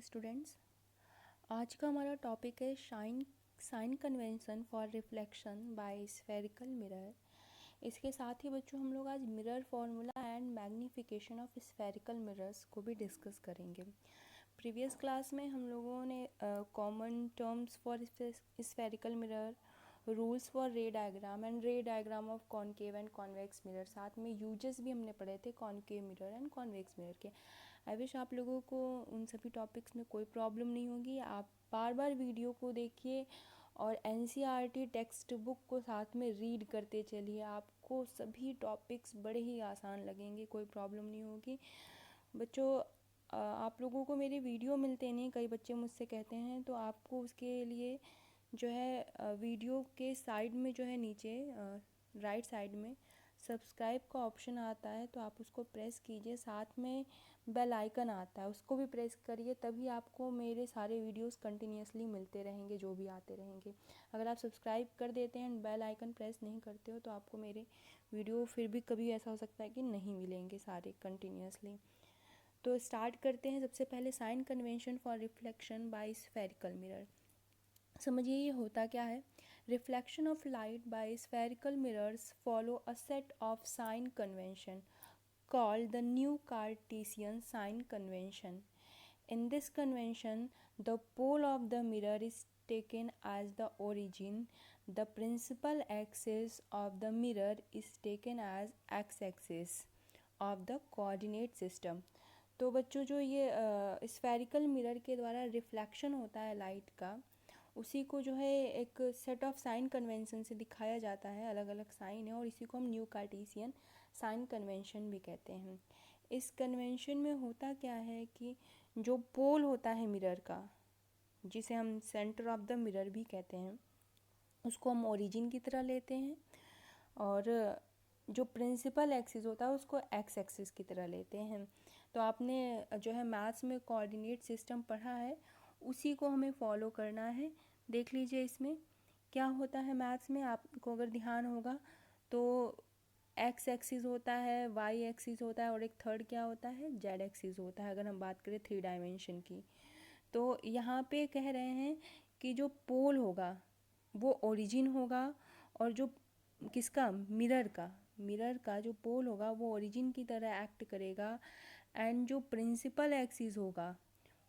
Students. आज का हमारा टॉपिक है sign convention for reflection by spherical mirror. इसके साथ ही बच्चों हम लोग आज mirror formula and magnification of spherical mirrors को भी डिस्कस करेंगे। प्रीवियस क्लास में हम लोगों ने common terms for spherical mirror, rules for ray diagram and ray diagram of concave and convex mirror, साथ में यूजेस भी हमने पढ़े थे concave mirror and convex mirror के। आई विश आप लोगों को उन सभी टॉपिक्स में कोई प्रॉब्लम नहीं होगी। आप बार बार वीडियो को देखिए और एनसीईआरटी टेक्स्ट बुक को साथ में रीड करते चलिए। आपको सभी टॉपिक्स बड़े ही आसान लगेंगे, कोई प्रॉब्लम नहीं होगी। बच्चों, आप लोगों को मेरे वीडियो मिलते नहीं, कई बच्चे मुझसे कहते हैं, तो आपको उसके लिए जो है वीडियो के साइड में जो है नीचे राइट साइड में सब्सक्राइब का ऑप्शन आता है, तो आप उसको प्रेस कीजिए। साथ में बेल आइकन आता है, उसको भी प्रेस करिए, तभी आपको मेरे सारे वीडियोस कंटिन्यूसली मिलते रहेंगे, जो भी आते रहेंगे। अगर आप सब्सक्राइब कर देते हैं एंड बेल आइकन प्रेस नहीं करते हो तो आपको मेरे वीडियो फिर भी कभी ऐसा हो सकता है कि नहीं मिलेंगे सारे कंटिन्यूसली। तो स्टार्ट करते हैं। सबसे पहले sign convention for reflection by spherical mirror. समझिए ये होता क्या है। Reflection of light by spherical mirrors follow a set of sign convention called the new Cartesian sign convention. In this convention, the pole of the mirror is taken as the origin. The principal axis of the mirror is taken as x-axis of the coordinate system. तो बच्चों, जो ये spherical mirror के द्वारा reflection होता है light का, उसी को जो है एक सेट ऑफ साइन कन्वेंशन से दिखाया जाता है। अलग अलग साइन है और इसी को हम न्यू कार्टेशियन साइन कन्वेंशन भी कहते हैं। इस कन्वेंशन में होता क्या है कि जो पोल होता है मिरर का, जिसे हम सेंटर ऑफ द मिरर भी कहते हैं, उसको हम ओरिजिन की तरह लेते हैं, और जो प्रिंसिपल एक्सिस होता है उसको एक्स एक्सिस की तरह लेते हैं। तो आपने जो है मैथ्स में कोऑर्डिनेट सिस्टम पढ़ा है, उसी को हमें फॉलो करना है। देख लीजिए इसमें क्या होता है। मैथ्स में आपको अगर ध्यान होगा तो एक्स एक्सिस होता है, वाई एक्सिस होता है, और एक थर्ड क्या होता है, जेड एक्सिस होता है, अगर हम बात करें 3 डायमेंशन की। तो यहाँ पे कह रहे हैं कि जो पोल होगा वो ओरिजिन होगा, और जो किसका, मिरर का जो पोल होगा वो ओरिजिन की तरह एक्ट करेगा, एंड जो प्रिंसिपल एक्सिस होगा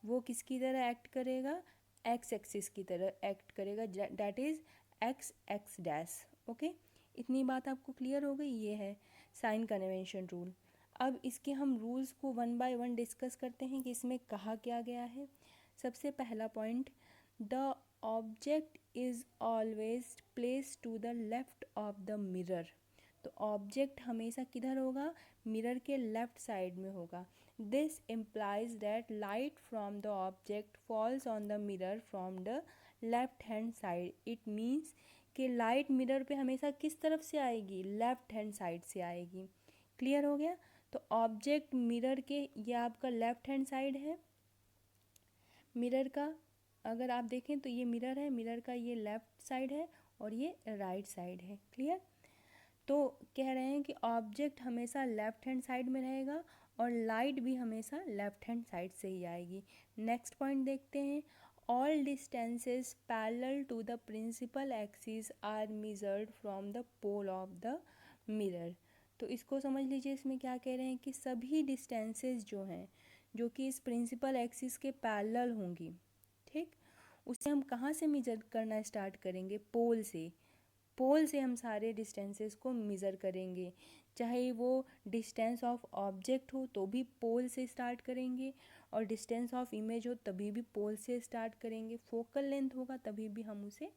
वो किसकी तरह एक्ट करेगा, एक्स एक्सिस की तरह एक्ट करेगा, that is x x dash. Okay, इतनी बात आपको क्लियर हो गई। ये है साइन कन्वेंशन रूल। अब इसके हम रूल्स को वन बाय वन डिस्कस करते हैं कि इसमें कहा क्या गया है। सबसे पहला point, the object is always place to the left of the mirror. तो ऑब्जेक्ट हमेशा किधर होगा, मिरर के लेफ्ट साइड में होगा। This implies that light from the object falls on the mirror from the left hand side. It means कि light mirror पे हमेशा किस तरफ से आएगी, लेफ्ट हैंड साइड से आएगी। क्लियर हो गया। तो ऑब्जेक्ट मिरर के, ये आपका लेफ्ट हैंड साइड है मिरर का। अगर आप देखें तो ये मिरर है, मिरर का ये लेफ्ट साइड है और ये राइट साइड है। क्लियर। तो कह रहे हैं कि ऑब्जेक्ट हमेशा लेफ्ट हैंड साइड में रहेगा और लाइट भी हमेशा लेफ्ट हैंड साइड से ही आएगी। नेक्स्ट पॉइंट देखते हैं। All distances parallel to the principal axis are measured from the pole of the mirror. तो इसको समझ लीजिए, इसमें क्या कह रहे हैं कि सभी डिस्टेंसेस जो हैं, जो कि इस प्रिंसिपल एक्सिस के पैरेलल होंगी, ठीक, उसे हम कहाँ से मेजर करना स्टार्ट करेंगे, पोल से। पोल से हम सारे डिस्टेंसेस को मेज़र करेंगे। चाहे वो डिस्टेंस ऑफ ऑब्जेक्ट हो तो भी पोल से स्टार्ट करेंगे, और डिस्टेंस ऑफ इमेज हो तभी भी पोल से स्टार्ट करेंगे। फोकल लेंथ होगा तभी भी हम उसे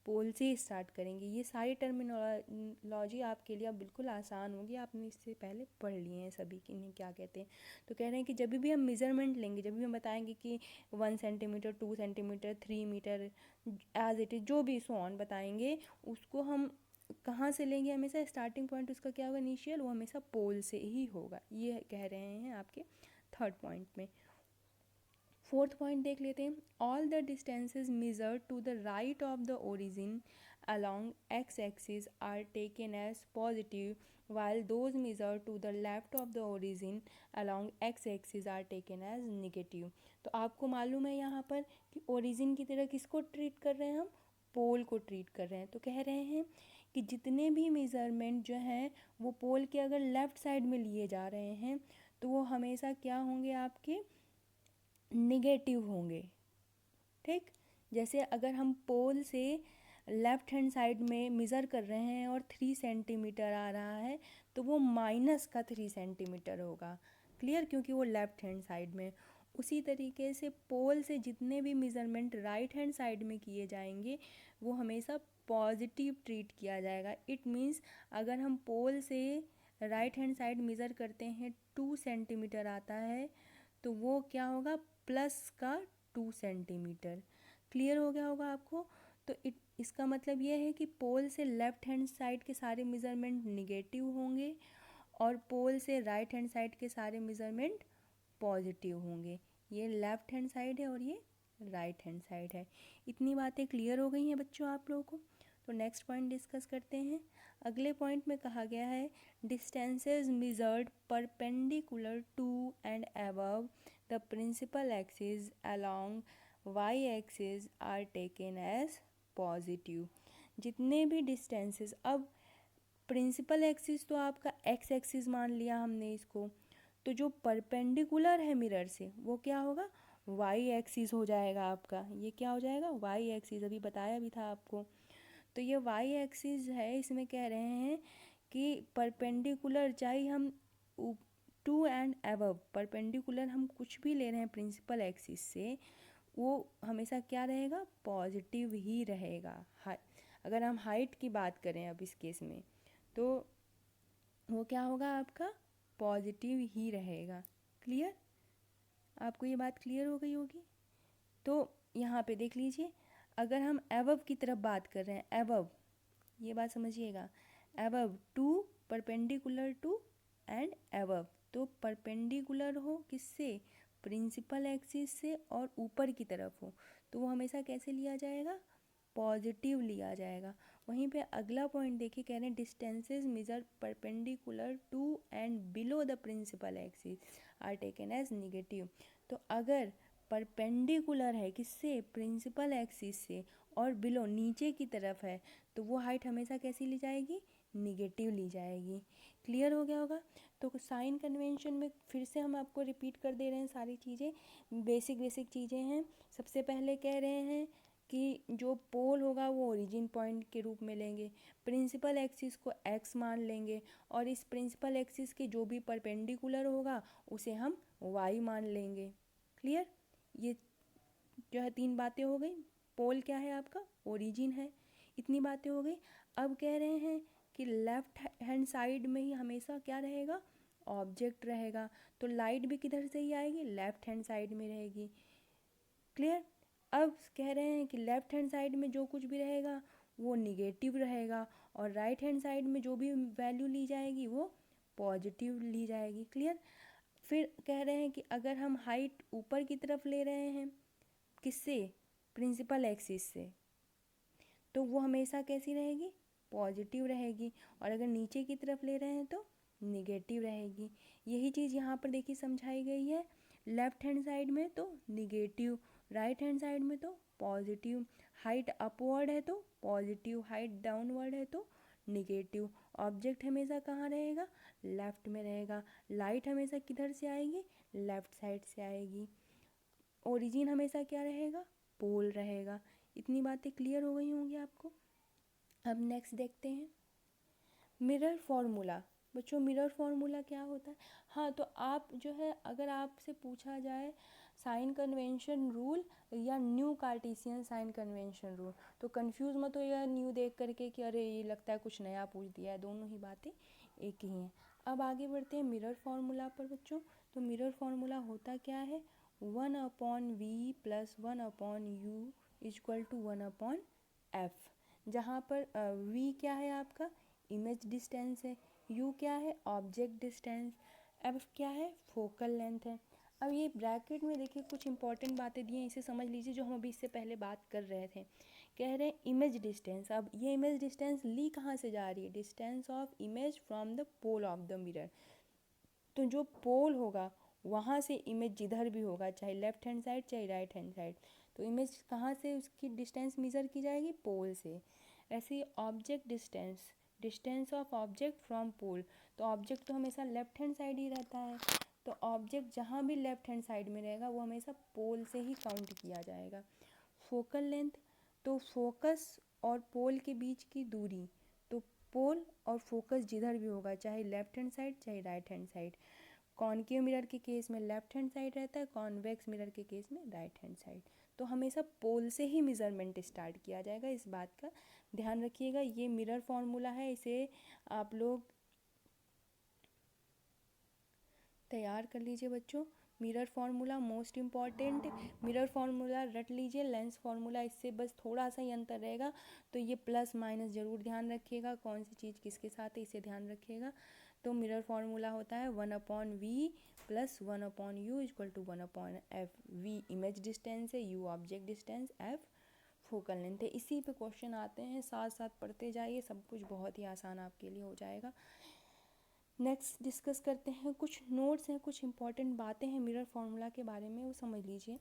पोल से स्टार्ट करेंगे। ये सारी टर्मिनोलॉजी आपके लिए अब बिल्कुल आसान होगी, आपने इससे पहले पढ़ लिए हैं सभी कि इन्हें क्या कहते हैं। तो कह रहे हैं कि जब भी हम मेज़रमेंट लेंगे, जब भी हम बताएंगे कि 1 centimetre, 2 centimetre, 3 metre, as it is जो भी सो ऑन बताएंगे, उसको हम कहाँ से लेंगे, हमेशा स्टार्टिंग पॉइंट उसका क्या होगा, इनिशियल, वो हमेशा पोल से ही होगा। ये कह रहे हैं आपके थर्ड पॉइंट में। फोर्थ पॉइंट देख लेते हैं। All the distances measured to the right of the origin along x-axis are taken as positive, while those measured to the left of the origin along x-axis are taken as negative. तो आपको मालूम है यहाँ पर कि origin की तरह किसको ट्रीट कर रहे हैं हम, पोल को ट्रीट कर रहे हैं। तो कह रहे हैं कि जितने भी मेज़रमेंट जो हैं वो पोल के अगर लेफ़्ट साइड में लिए जा रहे हैं तो वो हमेशा क्या होंगे, आपके निगेटिव होंगे। ठीक, जैसे अगर हम पोल से लेफ़्ट हैंड साइड में मेज़र कर रहे हैं और 3 सेंटीमीटर आ रहा है तो वो माइनस का 3 सेंटीमीटर होगा। क्लियर, क्योंकि वो लेफ़्ट हैंड साइड में। उसी तरीके से पोल से जितने भी मेज़रमेंट राइट हैंड साइड में किए जाएंगे वो हमेशा पॉजिटिव ट्रीट किया जाएगा। इट मीन्स अगर हम पोल से राइट हैंड साइड मेज़र करते हैं 2 सेंटीमीटर आता है तो वो क्या होगा, प्लस का 2 सेंटीमीटर। क्लियर हो गया होगा आपको। तो इसका मतलब ये है कि पोल से लेफ़्ट हैंड साइड के सारे मेज़रमेंट निगेटिव होंगे और पोल से राइट हैंड साइड के सारे मेज़रमेंट पॉजिटिव होंगे। ये लेफ़्ट हैंड साइड है और ये राइट हैंड साइड है। इतनी बातें क्लियर हो गई हैं बच्चों आप लोगों को। तो नेक्स्ट पॉइंट डिस्कस करते हैं। अगले पॉइंट में कहा गया है distances measured perpendicular to and above the principal axis along y axis are taken as positive. जितने भी डिस्टेंसेस, अब प्रिंसिपल एक्सिस तो आपका एक्स एक्सिस मान लिया हमने इसको, तो जो परपेंडिकुलर है मिरर से वो क्या होगा, वाई एक्सिस हो जाएगा आपका। ये क्या हो जाएगा, वाई एक्सिस, अभी बताया भी था आपको। तो ये वाई एक्सिस है, इसमें कह रहे हैं कि परपेंडिकुलर, चाहे हम टू एंड अबव परपेंडिकुलर हम कुछ भी ले रहे हैं प्रिंसिपल एक्सिस से, वो हमेशा क्या रहेगा, पॉजिटिव ही रहेगा। अगर हम हाइट की बात करें अब इस केस में तो वो क्या होगा, आपका पॉजिटिव ही रहेगा। क्लियर, आपको ये बात क्लियर हो गई होगी। तो यहाँ पे देख लीजिए, अगर हम अबव की तरफ बात कर रहे हैं, अबव, ये बात समझिएगा, above to, perpendicular to and above, तो परपेंडिकुलर हो किससे, प्रिंसिपल एक्सिस से, और ऊपर की तरफ हो तो वो हमेशा कैसे लिया जाएगा, पॉजिटिव लिया जाएगा। वहीं पे अगला पॉइंट देखिए, कह रहे हैं distances measure perpendicular to and below the principal axis are taken as negative. तो अगर परपेंडिकुलर है किससे, प्रिंसिपल एक्सिस से, और बिलो नीचे की तरफ है तो वो हाइट हमेशा कैसी ली जाएगी, निगेटिव ली जाएगी। क्लियर हो गया होगा। तो साइन कन्वेंशन में फिर से हम आपको रिपीट कर दे रहे हैं, सारी चीज़ें बेसिक चीज़ें हैं। सबसे पहले कह रहे हैं कि जो पोल होगा वो ओरिजिन पॉइंट के रूप में लेंगे, प्रिंसिपल एक्सिस को एक्स मान लेंगे, और इस प्रिंसिपल एक्सिस के जो भी परपेंडिकुलर होगा उसे हम वाई मान लेंगे। क्लियर, ये जो है 3 बातें हो गई। पोल क्या है आपका, ओरिजिन है। इतनी बातें हो गई। अब कह रहे हैं कि लेफ्ट हैंड साइड में ही हमेशा क्या रहेगा, ऑब्जेक्ट रहेगा। तो लाइट भी किधर से ही आएगी, लेफ्ट हैंड साइड में रहेगी। क्लियर, अब कह रहे हैं कि लेफ्ट हैंड साइड में जो कुछ भी रहेगा वो निगेटिव रहेगा और राइट हैंड साइड में जो भी वैल्यू ली जाएगी वो पॉजिटिव ली जाएगी। क्लियर, फिर कह रहे हैं कि अगर हम हाइट ऊपर की तरफ ले रहे हैं किससे, प्रिंसिपल एक्सिस से, तो वो हमेशा कैसी रहेगी, पॉजिटिव रहेगी, और अगर नीचे की तरफ ले रहे हैं तो निगेटिव रहेगी। यही चीज़ यहाँ पर देखिए समझाई गई है। लेफ्ट हैंड साइड में तो निगेटिव, राइट हैंड साइड में तो पॉजिटिव। हाइट अपवर्ड है तो पॉजिटिव, हाइट डाउनवर्ड है तो निगेटिव। ऑब्जेक्ट हमेशा कहाँ रहेगा, लेफ्ट में रहेगा। लाइट हमेशा किधर से आएगी, लेफ्ट साइड से आएगी। ओरिजिन हमेशा क्या रहेगा, पोल रहेगा। इतनी बातें क्लियर हो गई होंगी आपको। अब नेक्स्ट देखते हैं मिरर फॉर्मूला। बच्चों मिरर फॉर्मूला क्या होता है, हाँ तो आप जो है अगर आपसे पूछा जाए साइन कन्वेंशन रूल या new Cartesian sign convention rule तो कंफ्यूज मत हो या न्यू देख करके कि अरे ये लगता है कुछ नया पूछ दिया है, दोनों ही बातें एक ही हैं। अब आगे बढ़ते हैं मिरर फार्मूला पर बच्चों। तो मिरर फार्मूला होता क्या है, 1/v plus 1/u equal to 1/f, जहाँ पर v क्या है आपका इमेज डिस्टेंस है, u क्या है ऑब्जेक्ट डिस्टेंस, f क्या है फोकल लेंथ है। अब ये ब्रैकेट में देखिए कुछ इंपॉर्टेंट बातें दी हैं, इसे समझ लीजिए जो हम अभी इससे पहले बात कर रहे थे। कह रहे हैं इमेज डिस्टेंस। अब ये इमेज डिस्टेंस ली कहाँ से जा रही है? Distance of image from the pole of the mirror. तो जो पोल होगा वहाँ से इमेज जिधर भी होगा, चाहे लेफ्ट हैंड साइड चाहे राइट हैंड साइड, तो इमेज कहाँ से उसकी डिस्टेंस मेज़र की जाएगी? पोल से। ऐसे ही object distance, distance of object from pole. तो ऑब्जेक्ट तो हमेशा लेफ्ट हैंड साइड ही रहता है, तो ऑब्जेक्ट जहाँ भी लेफ्ट हैंड साइड में रहेगा वो हमेशा पोल से ही काउंट किया जाएगा। फोकल लेंथ, तो फोकस और पोल के बीच की दूरी, तो पोल और फोकस जिधर भी होगा, चाहे लेफ्ट हैंड साइड चाहे right hand side. Concave mirror के केस में लेफ्ट हैंड साइड रहता है, कॉन्वेक्स मिरर के केस में राइट हैंड साइड। तो हमेशा पोल से ही मेज़रमेंट स्टार्ट किया जाएगा, इस बात का ध्यान रखिएगा। ये मिरर फार्मूला है, इसे आप लोग तैयार कर लीजिए बच्चों। Mirror formula most important, mirror formula रट लीजिए। लेंस फार्मूला इससे बस थोड़ा सा ही अंतर रहेगा, तो ये प्लस माइनस ज़रूर ध्यान रखिएगा, कौन सी चीज़ किसके साथ है इसे ध्यान रखिएगा। तो मिरर फार्मूला होता है 1/v plus 1/u equal to 1/f। v image distance है, u object distance, f focal length है। इसी पे क्वेश्चन आते हैं, साथ साथ पढ़ते जाइए, सब कुछ बहुत ही आसान आपके लिए हो जाएगा। नेक्स्ट डिस्कस करते हैं, कुछ नोट्स हैं, कुछ इंपॉर्टेंट बातें हैं मिरर फार्मूला के बारे में, वो समझ लीजिए।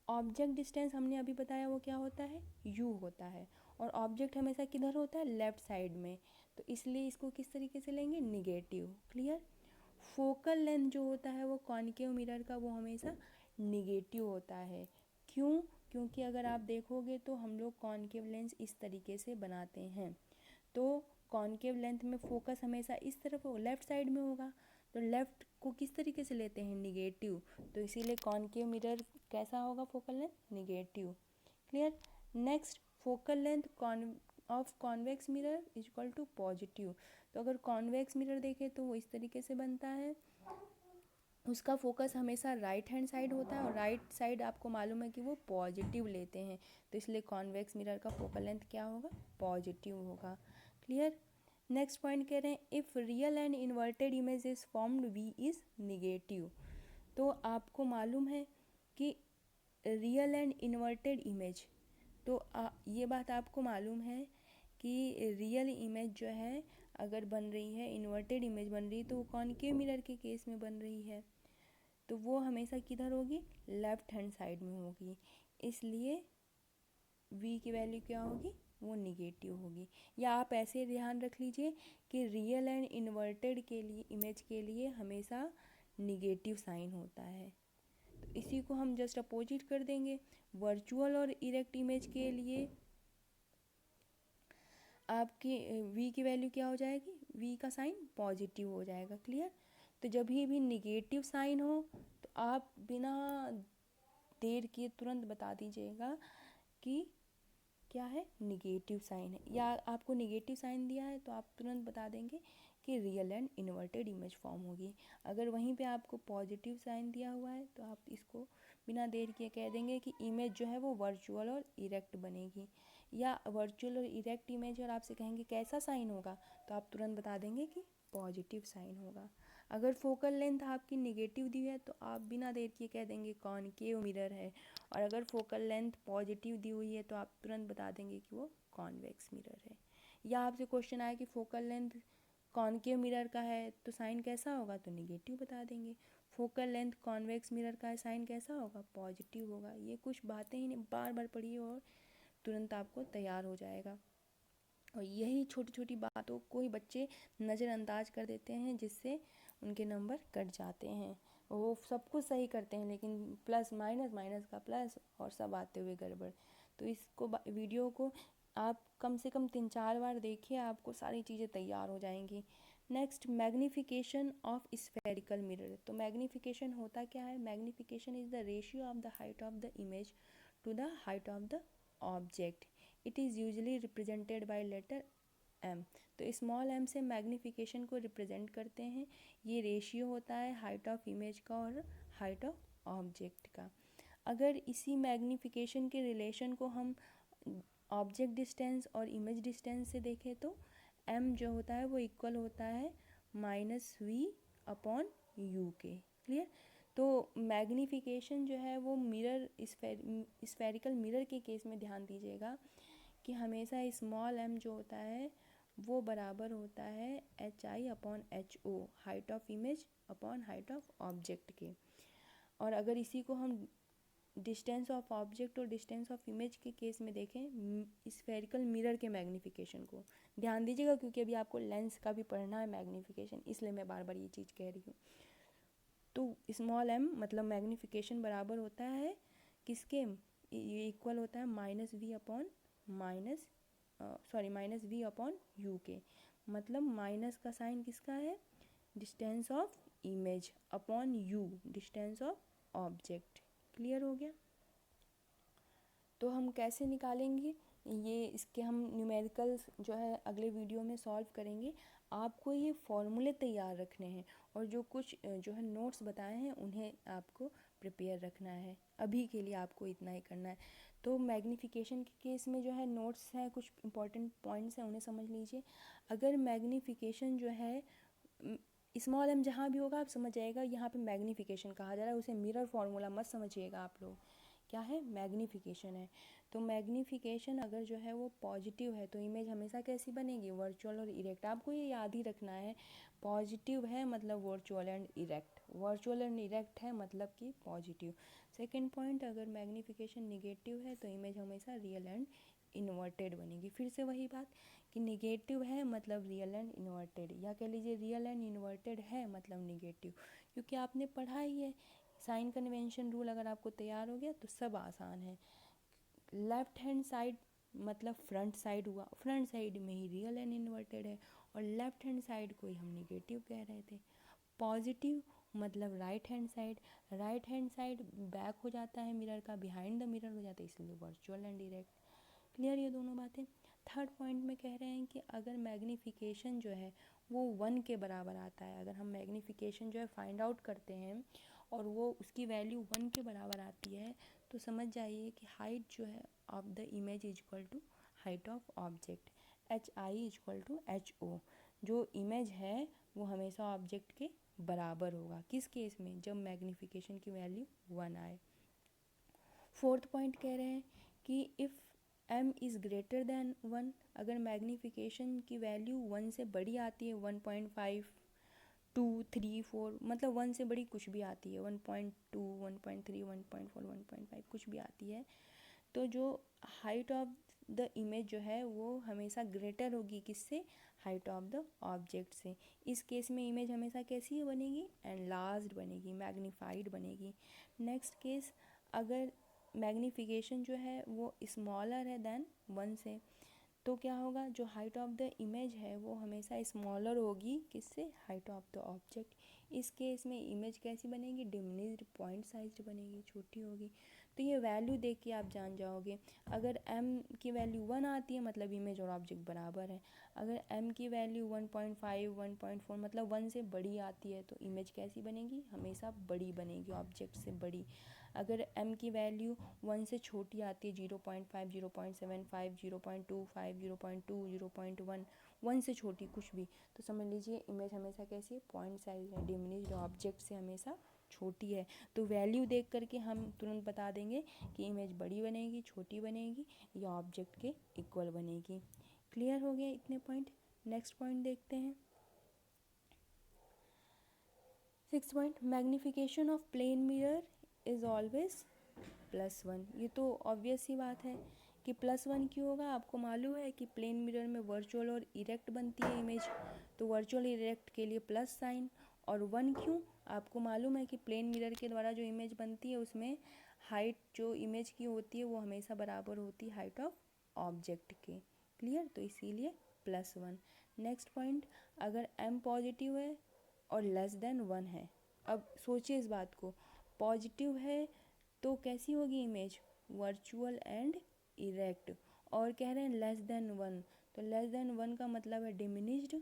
ऑब्जेक्ट डिस्टेंस हमने अभी बताया वो क्या होता है? u होता है, और ऑब्जेक्ट हमेशा किधर होता है? लेफ्ट साइड में, तो इसलिए इसको किस तरीके से लेंगे? निगेटिव। क्लियर। फोकल लेंथ जो होता है वो कॉनकेव मिरर का वो हमेशा निगेटिव होता है। क्यों? क्योंकि अगर आप देखोगे तो हम लोग कॉनकेव लेंस इस तरीके से बनाते हैं, तो कॉनकेव लेंथ में फोकस हमेशा इस तरफ लेफ़्ट साइड में होगा, तो लेफ़्ट को किस तरीके से लेते हैं? निगेटिव। तो इसीलिए कॉनकेव मिरर कैसा होगा? Focal length negative. Clear. Next, focal length of convex mirror is equal to positive. तो अगर कॉन्वेक्स मिरर देखें तो वो इस तरीके से बनता है, उसका फोकस हमेशा राइट हैंड साइड होता है, और राइट साइड आपको मालूम है कि वो पॉजिटिव लेते हैं, तो इसलिए कॉन्वेक्स मिरर का फोकल लेंथ क्या होगा? पॉजिटिव होगा। क्लियर। नेक्स्ट पॉइंट कह रहे हैं if real and inverted image is formed v is negative. तो आपको मालूम है कि रियल एंड इन्वर्टेड इमेज, तो ये बात आपको मालूम है कि रियल इमेज जो है अगर बन रही है, इन्वर्टेड इमेज बन रही है, तो वो कॉनकेव मिरर के केस में बन रही है, तो वो हमेशा किधर होगी? लेफ्ट हैंड साइड में होगी, इसलिए v की वैल्यू क्या होगी? वो निगेटिव होगी। या आप ऐसे ध्यान रख लीजिए कि रियल एंड इन्वर्टेड के लिए इमेज के लिए हमेशा निगेटिव साइन होता है, तो इसी को हम जस्ट अपोजिट कर देंगे। वर्चुअल और इरेक्ट इमेज के लिए आपकी v की वैल्यू क्या हो जाएगी? v का साइन पॉजिटिव हो जाएगा। क्लियर। तो जब भी निगेटिव साइन हो तो आप बिना देर किए तुरंत बता दीजिएगा कि क्या है? निगेटिव साइन है। या आपको निगेटिव साइन दिया है तो आप तुरंत बता देंगे कि real and inverted image form होगी। अगर वहीं पे आपको पॉजिटिव साइन दिया हुआ है तो आप इसको बिना देर किए कह देंगे कि इमेज जो है वो वर्चुअल और इरेक्ट बनेगी। या वर्चुअल और इरेक्ट इमेज और आपसे कहेंगे कैसा साइन होगा, तो आप तुरंत बता देंगे कि पॉजिटिव साइन होगा। अगर फोकल लेंथ आपकी निगेटिव दी है तो आप बिना देर किए कह देंगे कॉनकेव मिरर है, और अगर फोकल लेंथ पॉजिटिव दी हुई है तो आप तुरंत बता देंगे कि वो कॉन्वेक्स मिरर है। या आपसे क्वेश्चन आया कि फोकल लेंथ कॉनकेव मिरर का है तो साइन कैसा होगा, तो निगेटिव बता देंगे। फोकल लेंथ कॉन्वेक्स मिरर का है, साइन कैसा होगा? पॉजिटिव होगा। ये कुछ बातें ही नहीं, बार बार पढ़िए और तुरंत आपको तैयार हो जाएगा। और यही छोटी छोटी बातों को ही बच्चे नज़रअंदाज कर देते हैं, जिससे उनके नंबर कट जाते हैं। वो सब कुछ सही करते हैं लेकिन प्लस माइनस, माइनस का प्लस और सब आते हुए गड़बड़। तो इसको वीडियो को आप कम से कम 3-4 बार देखिए, आपको सारी चीज़ें तैयार हो जाएंगी। Next, magnification of spherical mirror. तो मैग्नीफिकेशन होता क्या है? Magnification is the ratio of the height of the image to the height of the object. It is usually represented by letter m। तो स्मॉल m से magnification को represent करते हैं। ये रेशियो होता है हाइट ऑफ इमेज का और हाइट ऑफ ऑब्जेक्ट का। अगर इसी मैग्नीफिकेशन के रिलेशन को हम ऑब्जेक्ट डिस्टेंस और इमेज डिस्टेंस से देखें तो m जो होता है वो इक्वल होता है -v/u के। क्लियर। तो मैग्नीफिकेशन जो है वो मिरर स्फेरिकल मिरर के केस में ध्यान दीजिएगा कि हमेशा स्मॉल m जो होता है वो बराबर होता है HI/HO, height of image upon height of object के। और अगर इसी को हम डिस्टेंस ऑफ ऑब्जेक्ट और डिस्टेंस ऑफ इमेज के केस में देखें स्फेरिकल मिरर के मैग्नीफिकेशन को, ध्यान दीजिएगा क्योंकि अभी आपको लेंस का भी पढ़ना है मैग्नीफिकेशन, इसलिए मैं बार बार ये चीज़ कह रही हूँ। तो स्मॉल m मतलब मैग्नीफिकेशन बराबर होता है किसके, ये इक्वल होता है माइनस वी अपॉन यू के। मतलब माइनस का साइन किसका है, distance of image upon you distance of object. Clear हो गया। तो हम कैसे निकालेंगे ये, इसके हम न्यूमेरिकल्स जो है अगले वीडियो में सॉल्व करेंगे। आपको ये फॉर्मूले तैयार रखने हैं और जो कुछ जो है नोट्स बताए हैं उन्हें आपको प्रिपेयर रखना है। अभी के लिए आपको इतना ही करना है। तो मैग्नीफिकेशन के केस में जो है नोट्स हैं, कुछ इंपॉर्टेंट पॉइंट्स हैं, उन्हें समझ लीजिए। अगर मैग्नीफिकेशन जो है स्मॉल m जहाँ भी होगा आप समझ जाइएगा यहाँ पे मैग्नीफिकेशन कहा जा रहा है, उसे मिरर फार्मूला मत समझिएगा आप लोग, क्या है मैग्नीफिकेशन है। तो मैग्नीफिकेशन अगर जो है वो पॉजिटिव है तो इमेज हमेशा कैसी बनेगी, वर्चुअल और इरेक्ट। आपको ये याद ही रखना है, पॉजिटिव है मतलब virtual and erect, virtual and erect है मतलब कि पॉजिटिव। सेकंड पॉइंट, अगर मैग्नीफिकेशन निगेटिव है तो इमेज हमेशा रियल एंड इन्वर्टेड बनेगी। फिर से वही बात कि निगेटिव है मतलब रियल एंड इन्वर्टेड, या कह लीजिए रियल एंड इन्वर्टेड है मतलब निगेटिव, क्योंकि आपने पढ़ा ही है साइन कन्वेंशन रूल। अगर आपको तैयार हो गया तो सब आसान है। लेफ्ट हैंड साइड मतलब फ्रंट साइड हुआ, फ्रंट साइड में ही रियल एंड इन्वर्टेड है, और लेफ्ट हैंड साइड को ही हम निगेटिव कह रहे थे। पॉजिटिव मतलब right hand side, right hand side back हो जाता है मिरर का, बिहाइंड द मिरर हो जाता है, इसलिए वर्चुअल एंड डायरेक्ट। क्लियर ये दोनों बातें। थर्ड पॉइंट में कह रहे हैं कि अगर मैग्नीफिकेशन जो है वो 1 के बराबर आता है, अगर हम मैग्नीफिकेशन जो है फाइंड आउट करते हैं और वो उसकी वैल्यू 1 के बराबर आती है, तो समझ जाइए कि हाइट जो है of the image is equal to height of object, HI is equal to HO। जो इमेज है वो हमेशा ऑब्जेक्ट के बराबर होगा, किस केस में, जब मैग्नीफिकेशन की वैल्यू 1 आए। फोर्थ पॉइंट कह रहे हैं कि if m is greater than 1, अगर मैग्नीफिकेशन की वैल्यू 1 से बड़ी आती है, 1.5 2 3 4 मतलब 1 से बड़ी कुछ भी आती है, 1.2 1.3 1.4 1.5 कुछ भी आती है, तो जो हाइट ऑफ द इमेज जो है वो हमेशा ग्रेटर होगी किससे, हाइट ऑफ द ऑब्जेक्ट से। इस केस में इमेज हमेशा कैसी बनेगी, एनलार्ज्ड बनेगी, मैग्नीफाइड बनेगी। नेक्स्ट केस, अगर मैग्नीफिकेशन जो है वो स्मॉलर है देन 1 से, तो क्या होगा, जो हाइट ऑफ द इमेज है वो हमेशा स्मॉलर होगी किससे, हाइट ऑफ द ऑब्जेक्ट। इस केस में इमेज कैसी बनेगी, डिमिनिश्ड पॉइंट साइज बनेगी, छोटी होगी। तो ये वैल्यू देख के आप जान जाओगे, अगर m की वैल्यू 1 आती है मतलब इमेज और ऑब्जेक्ट बराबर है। अगर m की वैल्यू 1.5 1.4 मतलब 1 से बड़ी आती है तो इमेज कैसी बनेगी, हमेशा बड़ी बनेगी, ऑब्जेक्ट से बड़ी। अगर m की वैल्यू 1 से छोटी आती है, 0.5 0.75 0.25 0.2 0.1, 1 से छोटी कुछ भी, तो समझ लीजिए इमेज हमेशा कैसी है, पॉइंट साइज है, डिमिनिश्ड ऑब्जेक्ट से हमेशा छोटी है। तो वैल्यू देख करके हम तुरंत बता देंगे कि इमेज बड़ी बनेगी, छोटी बनेगी या ऑब्जेक्ट के इक्वल बनेगी। क्लियर हो गया इतने पॉइंट। नेक्स्ट पॉइंट देखते हैं, 6 point, magnification of plane mirror is always +1। ये तो ऑब्वियस ही बात है कि +1 क्यों होगा, आपको मालूम है कि प्लेन मिरर में वर्चुअल और इरेक्ट बनती है इमेज, तो वर्चुअल इरेक्ट के लिए प्लस साइन। और 1 क्यों, आपको मालूम है कि प्लेन मिरर के द्वारा जो इमेज बनती है उसमें हाइट जो इमेज की होती है वो हमेशा बराबर होती है हाइट ऑफ ऑब्जेक्ट के। क्लियर, तो इसीलिए +1। नेक्स्ट पॉइंट, अगर m पॉजिटिव है और लेस देन 1 है, अब सोचिए इस बात को, पॉजिटिव है तो कैसी होगी इमेज, वर्चुअल एंड इरेक्ट, और कह रहे हैं लेस देन 1, तो लेस देन 1 का मतलब है डिमिनिश्ड।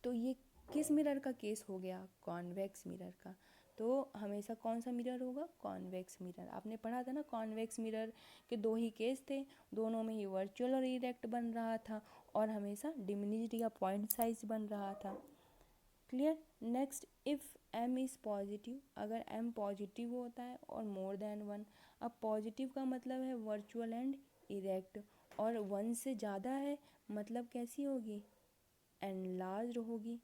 तो ये किस मिरर का केस हो गया, कॉन्वेक्स मिरर का। तो हमेशा कौन सा मिरर होगा, कॉन्वेक्स मिरर। आपने पढ़ा था ना, कॉन्वेक्स मिरर के 2 ही केस थे, दोनों में ही वर्चुअल और इरेक्ट बन रहा था और हमेशा डिमिनिश्ड या पॉइंट साइज बन रहा था। Clear. Next, if m is positive, अगर m पॉजिटिव होता है और मोर देन 1, अब पॉजिटिव का मतलब है वर्चुअल एंड इरेक्ट, और 1 से ज़्यादा है मतलब कैसी होगी, एनलार्ज होगी।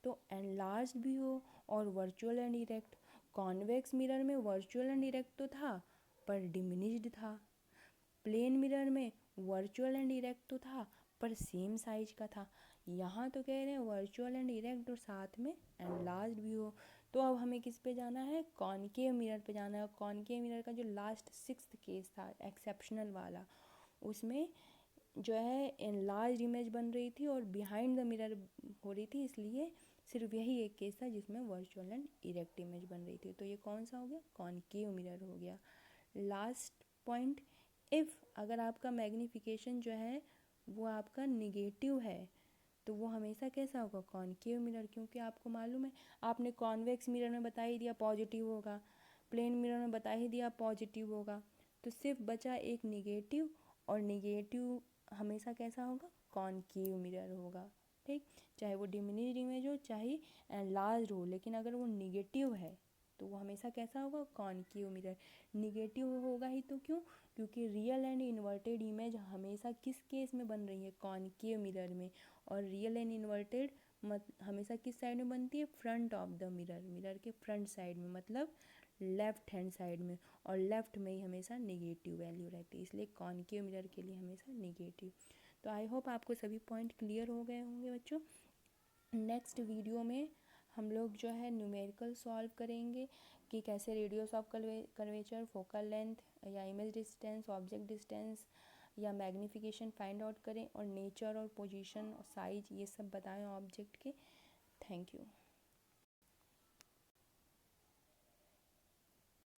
तो एनलार्ज भी हो और virtual and erect, convex mirror में वर्चुअल एंड इरेक्ट तो था पर डिमिनिश्ड था, प्लेन मिरर में वर्चुअल एंड इरेक्ट तो था पर सेम साइज का था। यहाँ तो कह रहे हैं वर्चुअल एंड इरेक्ट और साथ में एनलार्ज भी हो। तो अब हमें किस पे जाना है, कॉनकेव मिरर पे जाना है। कॉनकेव मिरर का जो लास्ट 6th केस था एक्सेप्शनल वाला, उसमें जो है एनलार्ज इमेज बन रही थी और बिहाइंड द मिरर हो रही थी, इसलिए सिर्फ यही एक केस था जिसमें वर्चुअल एंड इरेक्ट इमेज बन रही थी। तो ये कौन सा हो गया, कॉनकेव मिरर हो गया। लास्ट पॉइंट, इफ़ अगर आपका मैग्नीफिकेशन जो है वो आपका निगेटिव है तो वो हमेशा कैसा होगा, कॉनकेव मिरर, क्योंकि आपको मालूम है, आपने कॉन्वेक्स मिरर में बता ही दिया पॉजिटिव होगा, प्लेन मिरर में बता ही दिया पॉजिटिव होगा, तो सिर्फ बचा एक निगेटिव, और निगेटिव हमेशा कैसा होगा, कॉनकेव मिरर होगा। ठीक, चाहे वो डिमिनिश्ड इमेज हो चाहे एनलार्ज्ड हो, लेकिन अगर वो निगेटिव है तो वो हमेशा कैसा होगा, कॉनकेव मिरर। निगेटिव होगा ही तो क्यों, क्योंकि रियल एंड इन्वर्टेड इमेज हमेशा किस केस में बन रही है, कॉनकेव मिरर में, और रियल एंड इन्वर्टेड हमेशा किस साइड में बनती है, front of the mirror, mirror के फ्रंट साइड में, मतलब लेफ्ट हैंड साइड में, और लेफ्ट में ही हमेशा नेगेटिव वैल्यू रहती है, इसलिए कॉनकेव मिरर के लिए हमेशा नेगेटिव। तो आई होप आपको सभी पॉइंट क्लियर हो गए होंगे बच्चों। नेक्स्ट वीडियो में हम लोग जो है न्यूमेरिकल सॉल्व करेंगे कि कैसे radius of curvature, focal length या इमेज डिस्टेंस, ऑब्जेक्ट डिस्टेंस या मैग्नीफिकेशन फाइंड आउट करें, और नेचर और पोजीशन और साइज ये सब बताएं ऑब्जेक्ट के। Thank you.